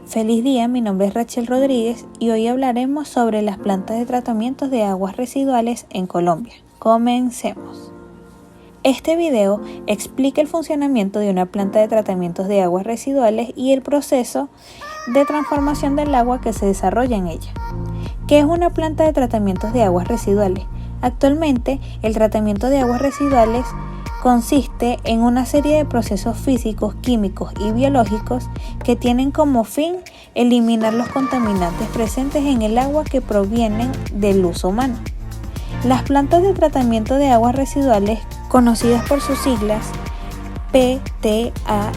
Feliz día, mi nombre es Rachel Rodríguez y hoy hablaremos sobre las plantas de tratamientos de aguas residuales en Colombia. Comencemos. Este video explica el funcionamiento de una planta de tratamientos de aguas residuales y el proceso de transformación del agua que se desarrolla en ella. ¿Qué es una planta de tratamientos de aguas residuales? Actualmente, el tratamiento de aguas residuales consiste en una serie de procesos físicos, químicos y biológicos que tienen como fin eliminar los contaminantes presentes en el agua que provienen del uso humano. Las plantas de tratamiento de aguas residuales, conocidas por sus siglas PTAR,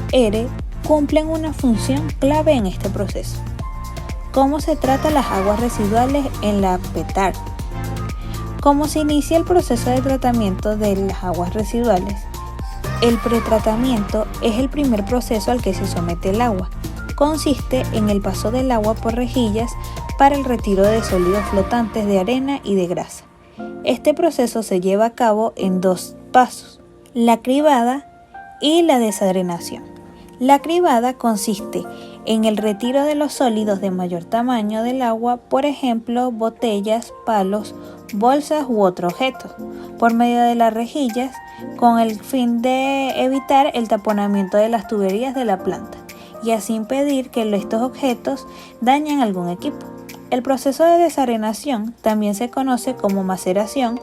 cumplen una función clave en este proceso. ¿Cómo se tratan las aguas residuales en la PTAR? ¿Cómo se inicia el proceso de tratamiento de las aguas residuales? El pretratamiento es el primer proceso al que se somete el agua. Consiste en el paso del agua por rejillas para el retiro de sólidos flotantes de arena y de grasa. Este proceso se lleva a cabo en dos pasos: la cribada y la desadrenación. La cribada consiste en el retiro de los sólidos de mayor tamaño del agua, por ejemplo, botellas, palos, bolsas u otros objetos, por medio de las rejillas, con el fin de evitar el taponamiento de las tuberías de la planta y así impedir que estos objetos dañen algún equipo. El proceso de desarenación, también se conoce como maceración,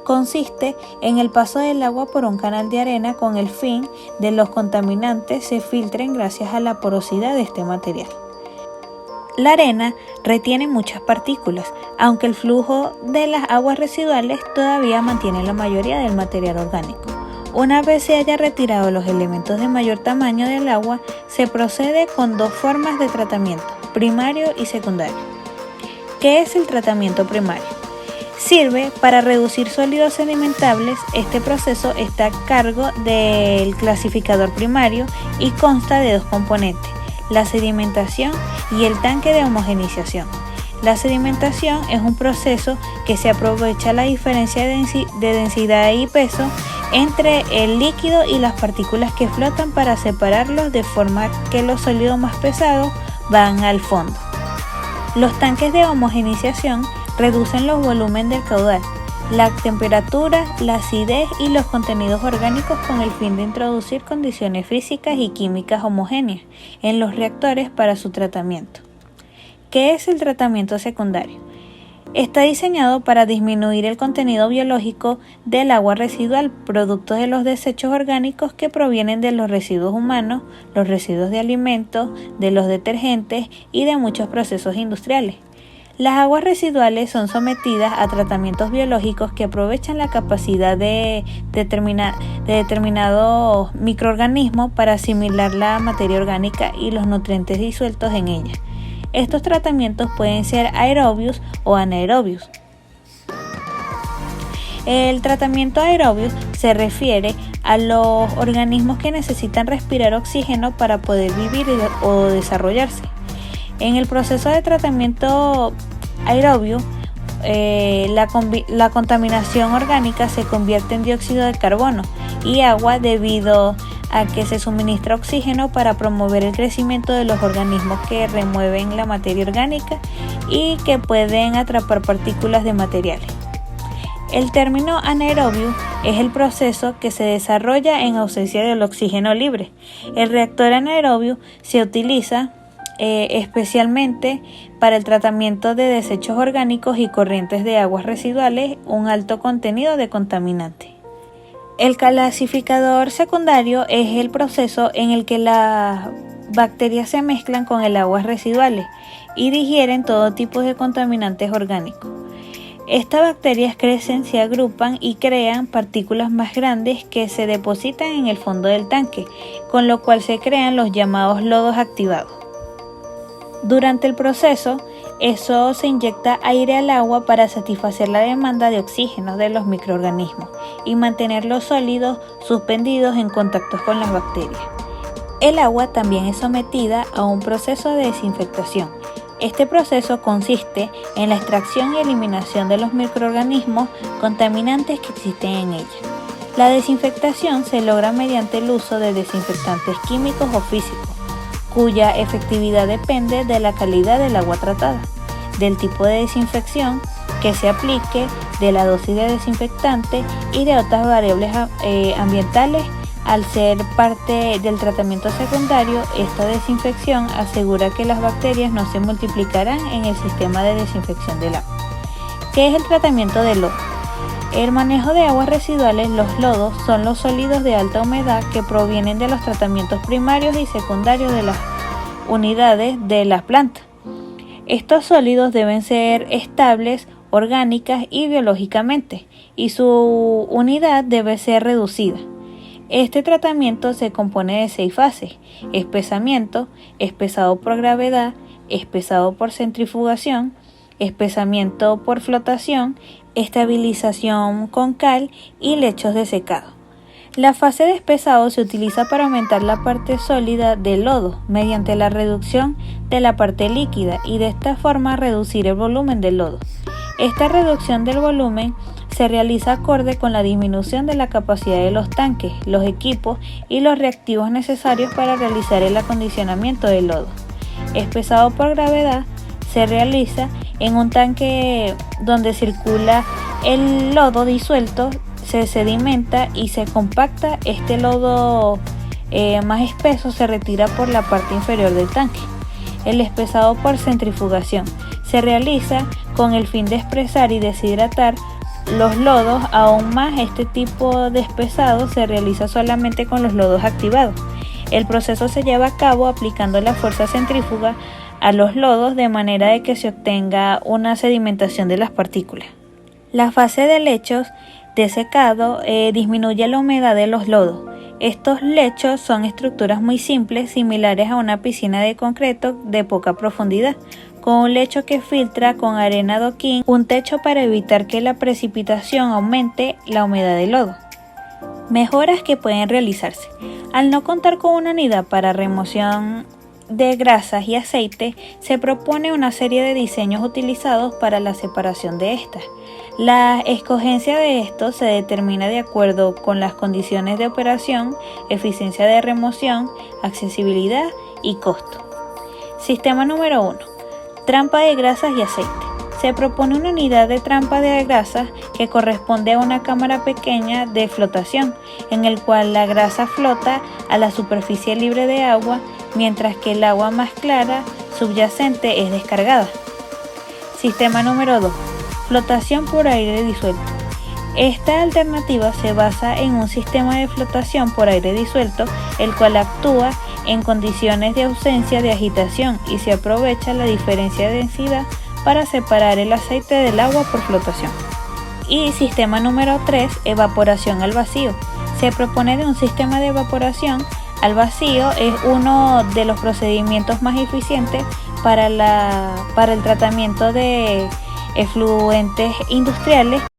consiste en el paso del agua por un canal de arena con el fin de los contaminantes se filtren gracias a la porosidad de este material. La arena retiene muchas partículas, aunque el flujo de las aguas residuales todavía mantiene la mayoría del material orgánico. Una vez se haya retirado los elementos de mayor tamaño del agua, se procede con dos formas de tratamiento: primario y secundario. ¿Qué es el tratamiento primario? Sirve para reducir sólidos sedimentables. Este proceso está a cargo del clasificador primario y consta de dos componentes: la sedimentación y el tanque de homogeneización. La sedimentación es un proceso que se aprovecha la diferencia de densidad y peso entre el líquido y las partículas que flotan para separarlos de forma que los sólidos más pesados van al fondo. Los tanques de homogeneización reducen los volúmenes del caudal, la temperatura, la acidez y los contenidos orgánicos con el fin de introducir condiciones físicas y químicas homogéneas en los reactores para su tratamiento. ¿Qué es el tratamiento secundario? Está diseñado para disminuir el contenido biológico del agua residual, producto de los desechos orgánicos que provienen de los residuos humanos, los residuos de alimentos, de los detergentes y de muchos procesos industriales. Las aguas residuales son sometidas a tratamientos biológicos que aprovechan la capacidad de determinados microorganismos para asimilar la materia orgánica y los nutrientes disueltos en ella. Estos tratamientos pueden ser aerobios o anaerobios. El tratamiento aerobio se refiere a los organismos que necesitan respirar oxígeno para poder vivir o desarrollarse. En el proceso de tratamiento aerobio, la contaminación orgánica se convierte en dióxido de carbono y agua debido a que se suministra oxígeno para promover el crecimiento de los organismos que remueven la materia orgánica y que pueden atrapar partículas de materiales. El término anaerobio es el proceso que se desarrolla en ausencia del oxígeno libre. El reactor anaerobio se utiliza especialmente para el tratamiento de desechos orgánicos y corrientes de aguas residuales, un alto contenido de contaminantes. El clasificador secundario es el proceso en el que las bacterias se mezclan con el aguas residuales y digieren todo tipo de contaminantes orgánicos. Estas bacterias crecen, se agrupan y crean partículas más grandes que se depositan en el fondo del tanque, con lo cual se crean los llamados lodos activados. Durante el proceso, se inyecta aire al agua para satisfacer la demanda de oxígeno de los microorganismos y mantener los sólidos suspendidos en contacto con las bacterias. El agua también es sometida a un proceso de desinfectación. Este proceso consiste en la extracción y eliminación de los microorganismos contaminantes que existen en ella. La desinfectación se logra mediante el uso de desinfectantes químicos o físicos, cuya efectividad depende de la calidad del agua tratada, del tipo de desinfección que se aplique, de la dosis de desinfectante y de otras variables ambientales. Al ser parte del tratamiento secundario, esta desinfección asegura que las bacterias no se multiplicarán en el sistema de desinfección del agua. ¿Qué es el tratamiento del lodo? El manejo de aguas residuales. Los lodos son los sólidos de alta humedad que provienen de los tratamientos primarios y secundarios de las unidades de la planta. Estos sólidos deben ser estables, orgánicas y biológicamente, y su unidad debe ser reducida. Este tratamiento se compone de 6 fases: espesamiento, espesado por gravedad, espesado por centrifugación, espesamiento por flotación, estabilización con cal y lechos de secado. La fase de espesado se utiliza para aumentar la parte sólida del lodo mediante la reducción de la parte líquida y de esta forma reducir el volumen del lodo. Esta reducción del volumen se realiza acorde con la disminución de la capacidad de los tanques, los equipos y los reactivos necesarios para realizar el acondicionamiento del lodo. Espesado por gravedad se realiza en un tanque donde circula el lodo disuelto, se sedimenta y se compacta. Este lodo más espeso se retira por la parte inferior del tanque. El espesado por centrifugación se realiza con el fin de espesar y deshidratar los lodos aún más. Este tipo de espesado se realiza solamente con los lodos activados. El proceso se lleva a cabo aplicando la fuerza centrífuga a los lodos de manera de que se obtenga una sedimentación de las partículas. La fase de lechos de secado disminuye la humedad de los lodos. Estos lechos son estructuras muy simples, similares a una piscina de concreto de poca profundidad, con un lecho que filtra con arena adoquín, un techo para evitar que la precipitación aumente la humedad del lodo. Mejoras que pueden realizarse. Al no contar con una unidad para remoción de grasas y aceite, se propone una serie de diseños utilizados para la separación de estas. La escogencia de estos se determina de acuerdo con las condiciones de operación, eficiencia de remoción, accesibilidad y costo. Sistema número 1. Trampa de grasas y aceite. Se propone una unidad de trampa de grasas que corresponde a una cámara pequeña de flotación, en el cual la grasa flota a la superficie libre de agua, mientras que el agua más clara subyacente es descargada. Sistema número 2. Flotación por aire disuelto. Esta alternativa se basa en un sistema de flotación por aire disuelto, el cual actúa en condiciones de ausencia de agitación y se aprovecha la diferencia de densidad para separar el aceite del agua por flotación. Y sistema número 3, evaporación al vacío. Se propone de un sistema de evaporación al vacío. Es uno de los procedimientos más eficientes para el tratamiento de efluentes industriales.